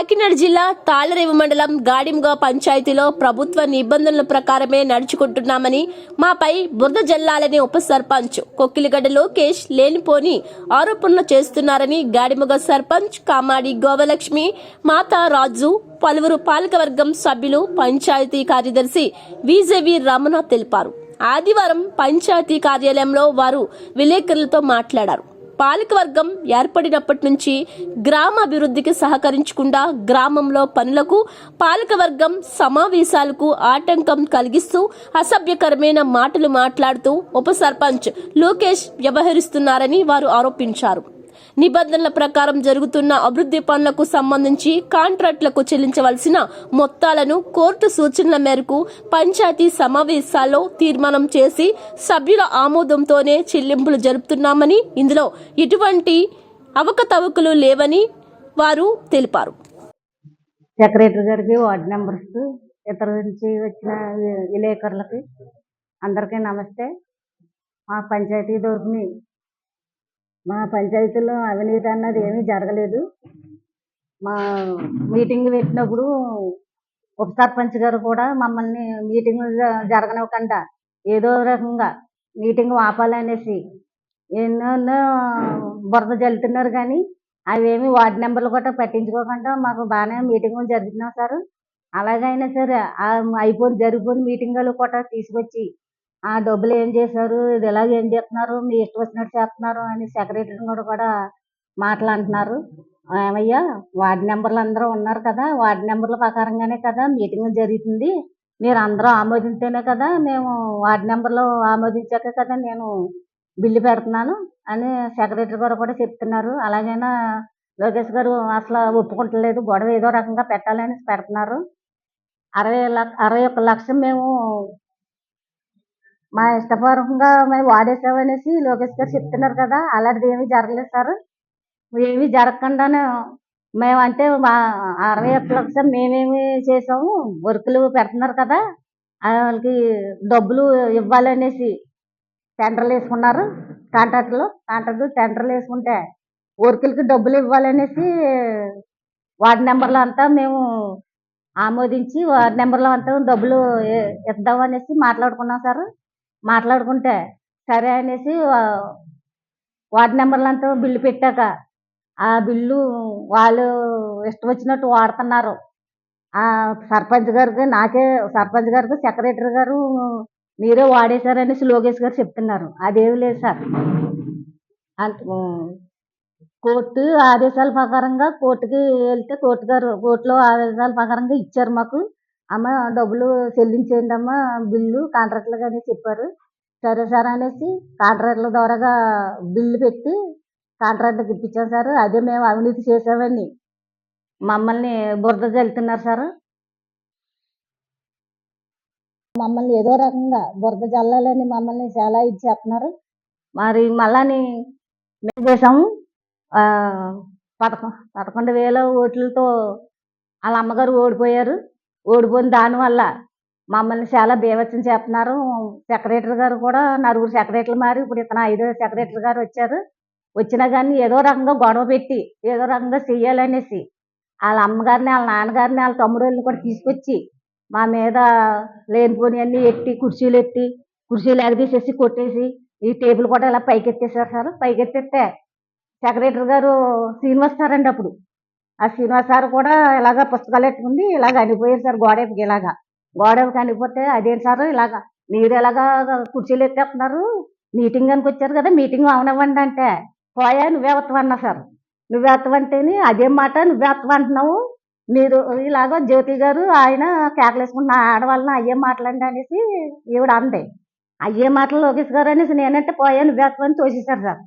కాకినాడ జిల్లా తాళరేవు మండలం గాడిముగ పంచాయతీలో ప్రభుత్వ నిబంధనల ప్రకారమే నడుచుకుంటున్నామని మాపై బురద జల్లాలని ఉప సర్పంచ్ కొక్కిలిగడ్డ లోకేష్ లేనిపోని ఆరోపణలు చేస్తున్నారని గాడిముగ సర్పంచ్ కామాడి గోవలక్ష్మి మాతా రాజు పలువురు పాలకవర్గం సభ్యులు పంచాయతీ కార్యదర్శి విజేవి రమణ తెలిపారు. ఆదివారం పంచాయతీ కార్యాలయంలో వారు విలేకరులతో మాట్లాడారు. పాలకవర్గం ఏర్పడినప్పటి నుంచి గ్రామాభివృద్ధికి సహకరించకుండా గ్రామంలో పనులకు పాలకవర్గం సమావేశాలకు ఆటంకం కలిగిస్తూ అసభ్యకరమైన మాటలు మాట్లాడుతూ ఉప సర్పంచ్ లోకేష్ వ్యవహరిస్తున్నారని వారు ఆరోపించారు. నిబంధనల ప్రకారం జరుగుతున్న అభివృద్ధి పనులకు సంబంధించి కాంట్రాక్టులకు చెల్లించవలసిన మొత్తాలను కోర్టు సూచనల మేరకు పంచాయతీ సమావేశాల్లో తీర్మానం చేసి సభ్యుల ఆమోదంతోనే చెల్లింపులు జరుపుతున్నామని, ఇందులో ఎటువంటి అవకతవకలు లేవని వారు తెలిపారు. సెక్రటరీ గారికి, వార్డు మెంబర్స్, ఇతర నుంచి వచ్చిన విలేకరులకి అందరికీ నమస్తే. మా పంచాయతీ తరపుని మా పంచాయతీలో అవినీతి అన్నది ఏమీ జరగలేదు. మా మీటింగ్ పెట్టినప్పుడు ఉప సర్పంచ్ గారు కూడా మమ్మల్ని మీటింగ్ జరగనివ్వకుండా ఏదో రకంగా మీటింగ్ ఆపాలనేసి ఎన్నో బురద జల్లుతున్నారు. కానీ అవేమి వార్డు నెంబర్లు కూడా పట్టించుకోకుండా మాకు బాగానే మీటింగులు జరుగుతున్నాం సార్. అలాగైనా సరే జరిగిపోయిన మీటింగులు కూడా తీసుకొచ్చి ఆ డబ్బులు ఏం చేశారు, ఇది ఎలాగ ఏం చేస్తున్నారు, మీ ఇష్టం వచ్చినట్టు చేస్తున్నారు అని సెక్రటరీ కూడా మాట్లాడుతున్నారు. ఏమయ్యా, వార్డు నెంబర్లు అందరూ ఉన్నారు కదా, వార్డు నెంబర్ల ప్రకారంగానే కదా మీటింగ్ జరుగుతుంది, మీరు అందరూ ఆమోదించేనే కదా, మేము వార్డు నెంబర్లో ఆమోదించాక కదా నేను బిల్లు పెడుతున్నాను అని సెక్రటరీ గారు కూడా చెప్తున్నారు. అలాగైనా లోకేష్ గారు అసలు ఒప్పుకుంటలేదు, గొడవ ఏదో రకంగా పెట్టాలని పెడుతున్నారు. 61 లక్షలు మేము మా ఇష్టపూర్వకంగా మేము వాడేసామనేసి లోకేష్ గారు చెప్తున్నారు కదా. అలాంటిది ఏమీ జరగలేదు సార్. ఏమీ జరగకుండానే మేము అంటే మా 61 లక్షలు మేమేమి చేసాము, వర్కులు పెడుతున్నారు కదా, వాళ్ళకి డబ్బులు ఇవ్వాలనేసి టెండర్లు వేసుకున్నారు. కాంట్రాక్టర్లు టెండర్లు వేసుకుంటే వర్కులకి డబ్బులు ఇవ్వాలనేసి వార్డు నెంబర్లు అంతా మేము ఆమోదించి వార్డు నెంబర్లో అంతా డబ్బులు ఇద్దామనేసి మాట్లాడుకున్నాం సార్. మాట్లాడుకుంటే సరే అనేసి వార్డు నెంబర్లు అంతా బిల్లు పెట్టాక ఆ బిల్లు వాళ్ళు ఇష్టం వచ్చినట్టు వాడుతున్నారు. ఆ సర్పంచ్ గారికి సెక్రటరీ గారు మీరే వాడేశారనేసి లోకేష్ గారు చెప్తున్నారు. అదేమి లేదు సార్. కోర్టు ఆదేశాల ప్రకారంగా కోర్టుకి వెళ్తే కోర్టులో ఆదేశాల ప్రకారంగా ఇచ్చారు మాకు. అమ్మ డబ్బులు చెల్లించేయండి అమ్మ బిల్లు కాంట్రాక్టులు కానీ చెప్పారు. సరే సార్ అనేసి కాంట్రాక్టుల ద్వారాగా బిల్లు పెట్టి కాంట్రాక్టులకు ఇప్పించాం సార్. అదే మేము అవినీతి చేసామని మమ్మల్ని బురద జల్లుతున్నారు సార్. మమ్మల్ని ఏదో రకంగా బురద జల్లాలని మమ్మల్ని చాలా ఇది చేస్తున్నారు. మరి మళ్ళీ మేము చేసాము 11,000 ఓట్లతో వాళ్ళ అమ్మగారు ఓడిపోయిన దానివల్ల మమ్మల్ని చాలా బీభత్సం చేస్తున్నారు. సెక్రటరీ గారు కూడా నలుగురు సెక్రటరీలు మారి ఇప్పుడు ఇతను 5వ సెక్రటరీ గారు వచ్చారు. వచ్చినా కానీ ఏదో రకంగా గొడవ పెట్టి ఏదో రకంగా చెయ్యాలనేసి వాళ్ళ అమ్మగారిని, వాళ్ళ నాన్నగారిని, వాళ్ళ తమ్ముళ్ళని కూడా తీసుకొచ్చి మా మీద లేనిపోని అన్నీ కుర్చీలు ఎగదీసేసి కొట్టేసి ఈ టేబుల్ కూడా ఇలా పైకెత్తేసారు సార్. పైకెత్తేస్తే సెక్రటరీ గారు శ్రీనివాస్ సార్ అండి అప్పుడు ఆ శ్రీనివాస్ సార్ కూడా ఇలాగ పుస్తకాలు ఎట్టుకుంది ఇలాగ అనిపోయారు సార్. గోడకి అనిపోతే అదేంటి సార్ ఇలాగా మీరు ఎలాగా కుర్చీలు ఎత్తేస్తున్నారు, మీటింగ్ అని వచ్చారు కదా, మీటింగ్ అవనివ్వండి అంటే పోయా నువ్వే వస్తావన్నా సార్. నువ్వే వస్తావంటేని అదేం మాట నువ్వే వస్తావంటున్నావు, మీరు ఇలాగ జ్యోతి గారు ఆయన కేకలేసుకుంటున్న ఆడవాళ్ళని అయ్యే మాటలండి అనేసి ఈవిడ అంది. అయ్యే మాటలు లోకేష్ గారు అనేసి నేనంటే పోయా నువ్వే వస్తావని తోసేశారు సార్.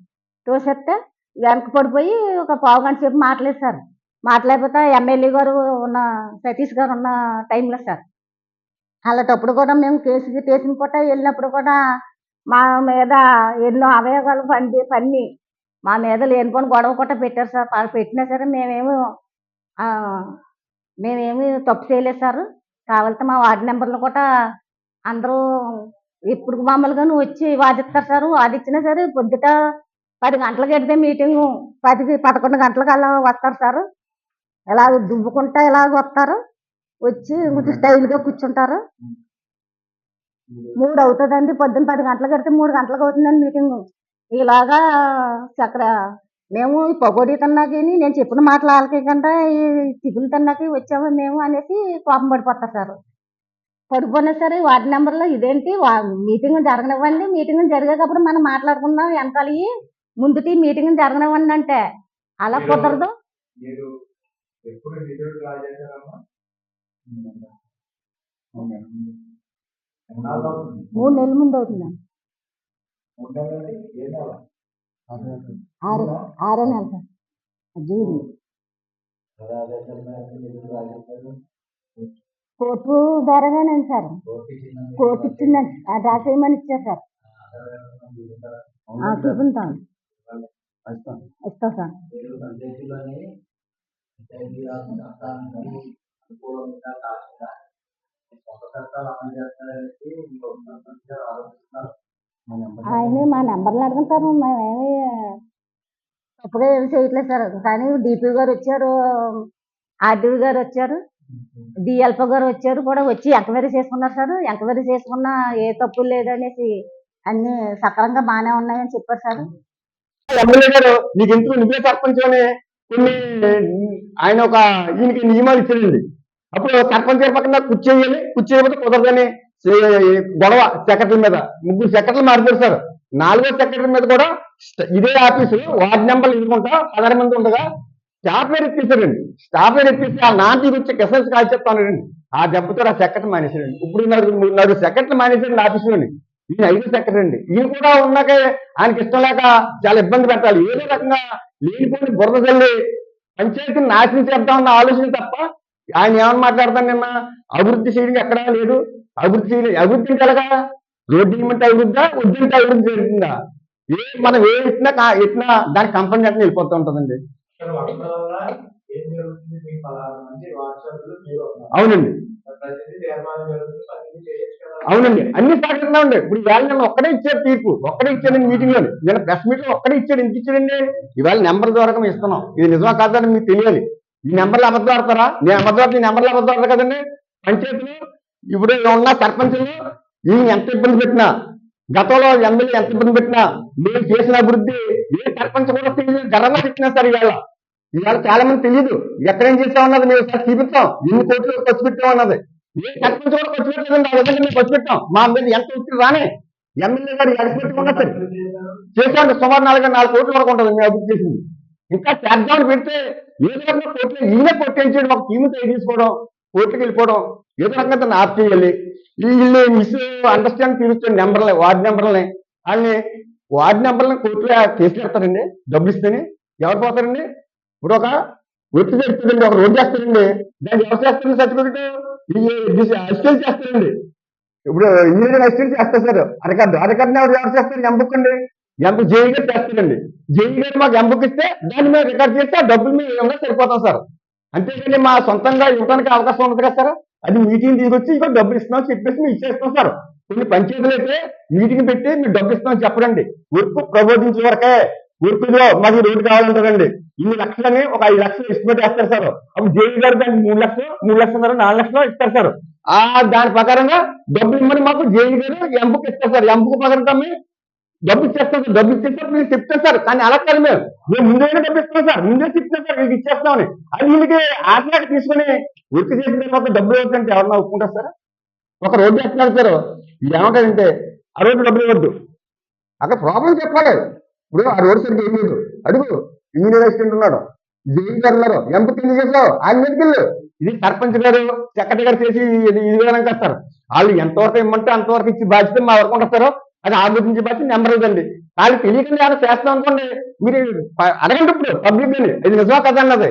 తోసేస్తే వెనక పడిపోయి ఒక పావు గంట సేపు మాట్లాడేశారు. మాట్లాడిపోతే ఎమ్మెల్యే గారు ఉన్న సతీష్ గారు ఉన్న టైంలో సార్. అలాంటప్పుడు కూడా మేము కేసుని పూట వెళ్ళినప్పుడు కూడా మా మీద ఎన్నో అవయవాలు పన్ని మా మీద లేనిపోని గొడవ కూడా పెట్టారు సార్. పెట్టినా సరే మేమేమి తప్పు చేయలేదు సార్. కావాలంటే మా వార్డు నెంబర్లు కూడా అందరూ ఇప్పుడు మామూలుగా వచ్చి వాదిస్తారు సార్. వాదిచ్చినా సరే పొద్దుట 10 గంటలకు పెడితే మీటింగు 11 గంటలకు అలా వస్తారు సార్. ఇలాగ దువ్వుకుంటా ఇలాగ వస్తారు, వచ్చి కొంచెం స్టైల్గా కూర్చుంటారు. 3 అవుతుందండి, పొద్దున్న 10 గంటలకు కడితే 3 గంటలకు అవుతుందండి మీటింగ్. ఇలాగా చక్ర మేము ఈ పకోడీ తిన్నాకి నేను చెప్పిన మాటలు ఆలకేయకుండా ఈ టిఫిన్ తిన్నాకి వచ్చాము మేము అనేసి కోపం పడిపోతారు సార్. పడిపోయినా సరే వార్డు నెంబర్లో ఇదేంటి మీటింగ్ జరగనివ్వండి, మీటింగ్ జరిగేటప్పుడు మనం మాట్లాడుకుందాం వెనకాల ముందుకి మీటింగ్ జరగనివ్వండి అంటే అలా కుదరదు. మీరు ఎప్పుడు నిధులు డ్రా చేశారమ్మా? ఎన్నాళ్ళు అవుతుంది? 3 నెలల ముందు అవుతుందండి. ఉండదండి? ఏ నెల? 6 నెలలు సార్, జూన్. అదే నిధులు డ్రా చేశారు. కోర్టు ద్వారాగానండి సార్, కోర్టు ఇచ్చిందండి, డ్రా చేయమని ఇచ్చారు సార్. చూపించాం, ఇస్తాం సార్. మీరు పంచాయతీలోని పంచాయతీ రాజ్ చట్టానికి అనుకూలంగా కాకుండా కొత్త చట్టాలు అమలు చేస్తారనేసి మీరు సర్పంచ్గా ఆలోచిస్తున్నారు. ఆయన మా నెంబర్లు అడుగుతారు, మేమేమి తప్పుగా ఏమి చేయట్లేదు సార్. కానీ డిపి గారు వచ్చారు, ఆర్డీఓ గారు వచ్చారు, డిఎల్పో గారు వచ్చారు కూడా, వచ్చి ఎంక్వైరీ చేసుకున్నారు సార్. ఎంక్వైరీ చేసుకున్నా ఏ తప్పు లేదనేసి అన్ని సక్రమంగా బాగానే ఉన్నాయని చెప్పారు సార్. ఎమ్మెల్యే గారు నీకు ఇంట్లో నువ్వే సర్పంచ్ అని కొన్ని ఆయన ఒక ఈయనకి నియమాలు ఇచ్చాడండి. అప్పుడు సర్పంచ్ గారి పక్కన కూర్చేయాలి, కూర్చేయకపోతే కుదరదని గొడవ సెక్రటరీ మీద 3 సెక్రటరీలు మారిపోయారు సార్. 4వ సెక్రటరీ మీద కూడా ఇదే ఆఫీసు వార్డు నెంబర్లు ఇవ్వకుండా 16 మంది ఉండగా స్టాఫ్ వేర్ ఎత్తేసారండి. స్టాఫ్ వేర్ ఎత్తేసి ఆ నాటి వచ్చి కెసెన్స్ కాల్ చెప్తానండి. ఆ దెబ్బతో ఆ సెక్రటరీ మానేశారండి. ఇప్పుడు 4 సెక్రటరీ మానేశారండి ఆఫీసులోని. ఈయన 5వ సెక్రటరీ అండి. ఈయన కూడా ఉన్నాక ఆయనకి ఇష్టం లేక చాలా ఇబ్బంది పెట్టాలి, ఏదో రకంగా లేనిపోయిన బురద జల్లి పంచాయతీని నాశనం చేద్దామన్న ఆలోచన తప్ప ఆయన ఏమని మాట్లాడతాను, నిన్న అభివృద్ధి చేయడం ఎక్కడా లేదు. అభివృద్ధి ఎలాగా? రోడ్డు ఇవ్వమంటే అభివృద్ధా, వద్దంటే అభివృద్ధి జరుగుతుందా? మనం ఏ ఇచ్చినా దానికి కంపెనీ అంటే వెళ్ళిపోతూ ఉంటుందండి. ఇక్కడ వర్షం వల్ల ఏం జరుగుతుంది? మీ 16 మంది వాట్సాప్లు మీరు ఉన్నారు. అవునండి, ప్రతిదీ తీర్మానం జరుగుతుంది, ప్రతిదీ చేయొచ్చు కదా. అవునండి, అన్ని సాగంగా ఉండే. ఇప్పుడు ఇవాళ నేను ఒక్కడే ఇచ్చారు తీర్పు, ఒక్కడే ఇచ్చాడండి మీటింగ్ లో. నేను ప్రెస్ మీట్ లో ఒక్కడే ఇచ్చాడు. ఎందుకు ఇచ్చాడండి? ఇవాళ నెంబర్ ద్వారా ఇస్తున్నాం, ఇది నిజమా కాదని మీకు తెలియాలి. ఈ నెంబర్లు అబద్ధం ఆడతారా? నేను అబద్ధం, ఈ నెంబర్లు అబద్ధం ఆడతారు కదండి. పంచాయతీలు ఇప్పుడు ఉన్న సర్పంచులు ఈయన ఎంత ఇబ్బంది పెట్టినా, గతంలో ఎమ్మెల్యే ఎంత ఇబ్బంది పెట్టినా, మేము చేసిన అభివృద్ధి ఏ సర్పంచ్ కూడా తెలియదు, గర్వంగా చెప్పినా సార్. ఇవాళ చాలా మంది తెలియదు ఎక్కడేం చేస్తామన్నది. మేము సార్ చూపిస్తాం, ఎన్ని కోట్లు ఖర్చు పెట్టామన్నది. ఏ సర్పంచ్ కూడా ఖర్చు పెట్టలేదండి. ఆ విధంగా మేము ఖర్చు పెట్టాం. మా మీద ఎంత వచ్చి రానే ఎమ్మెల్యే గారు ఎక్స్పెక్ట్ ఉన్నా సరే చేసాం. సుమారు 4 కోట్ల వరకు ఉంటుంది మేము అభివృద్ధి చేసింది. ఇంకా చేద్దామని పెడితే ఏదో రకంగా కోట్లు ఈయన కొట్టేయించడం, ఒక టీము తీసుకోవడం, కోర్టుకి వెళ్ళిపోవడం, ఏదో రకంగా దాన్ని ఆఫ్ చేయాలి. వీళ్ళు మిస్ అండర్స్టాండ్ తీరుస్తుంది నెంబర్లే, వార్డు నెంబర్లని. వాళ్ళని వార్డు నెంబర్లని కోర్టులో కేసులు పెడతారండి. డబ్బులు ఇస్తేనే ఎవరు పోతారండి? ఇప్పుడు ఒక ఒత్తి చేస్తుందండి, ఒక రోడ్డు చేస్తారండి, దాన్ని ఎవరు చేస్తారండి? సర్టిఫికెట్ అసిస్టెంట్ చేస్తారండి. ఇప్పుడు ఇంజనీరింగ్ అసిస్టెంట్ చేస్తారు సార్. అరకర్ని ఎవరు చేస్తారు? ఎంబుక్ అండి, ఎంబుక్ జేఈ గారు చేస్తారండి. జేఈ గారు మాకు ఎంబుక్ ఇస్తే దాన్ని మేము రికార్డ్ చేస్తే ఆ డబ్బులు మేము ఏమన్నా సరిపోతాం సార్. అంతేకాని మా సొంతంగా ఇవ్వడానికి అవకాశం ఉంది కదా సార్. అది మీటింగ్ తీసుకొచ్చి ఇంకా డబ్బులు ఇస్తున్నాం చెప్పేసి మేము ఇచ్చేస్తాం సార్. కొన్ని పంచాయతీలు అయితే మీటింగ్ పెట్టి మీరు డబ్బులు ఇస్తామని చెప్పడండి. వర్క్ ప్రబోధించే వరకే. వర్క్లో మాకు రోడ్డు కావాలంటారండి. ఇన్ని లక్షలని ఒక 5 లక్షలు ఎస్టిమేట్ వేస్తారు సార్. అప్పుడు జేఈ గారు దానికి 3 లక్షలు, 3 లక్షలు, 4 లక్షలు ఇస్తారు సార్. దాని ప్రకారంగా డబ్బులు ఇమ్మని మాకు జేఈ గారు ఎంబుక్ ఇస్తారు సార్. ఎంబుక్ ప్రకారంగా మేము డబ్బులు ఇచ్చేస్తాం సార్. డబ్బులు ఇచ్చేస్తారు మీరు చెప్తాం సార్. కానీ అలా కాదు, మేము ముందే డబ్బు ఇస్తాం సార్, ముందే చెప్తాం సార్ మీకు ఇచ్చేస్తామని. అది వీళ్ళకి ఆటలాగా తీసుకుని వర్క్ చేసిన తర్వాత డబ్బులు ఇవ్వద్దంటే ఎవరన్నా ఒప్పుకుంటారు సార్? ఒక రోడ్డు వేస్తున్నారు సార్, ఏమంటారంటే ఆ రోడ్డు డబ్బులు ఇవ్వద్దు. అక్కడ ప్రాబ్లం చెప్పాలి. ఇప్పుడు ఆ రోడ్డు సరిగ్గా ఏం లేదు, అడుగు. ఇంజనీర్ అసిస్టెంట్ ఉన్నాడు, జేఈ గారు ఉన్నారు, ఎంపీ ఎందుకు చేసావు ఆయన మీదకి వెళ్ళు. ఇది సర్పంచ్ గారు సెక్రటరీ గారు చేసి ఇది విధానంగా వస్తారు. వాళ్ళు ఎంతవరకు ఇమ్మంటే అంతవరకు ఇచ్చి బాధ్యత మా వరకు ఉంటారు. అది ఆలోచించే బాధ్యత నెంబర్ ఇదండి. వాళ్ళు తెలియకుండా ఏమైనా చేస్తాం అనుకోండి, మీరు అడగండి ఇప్పుడు పబ్లిక్ అని, ఇది నిజమా కదా అన్నది.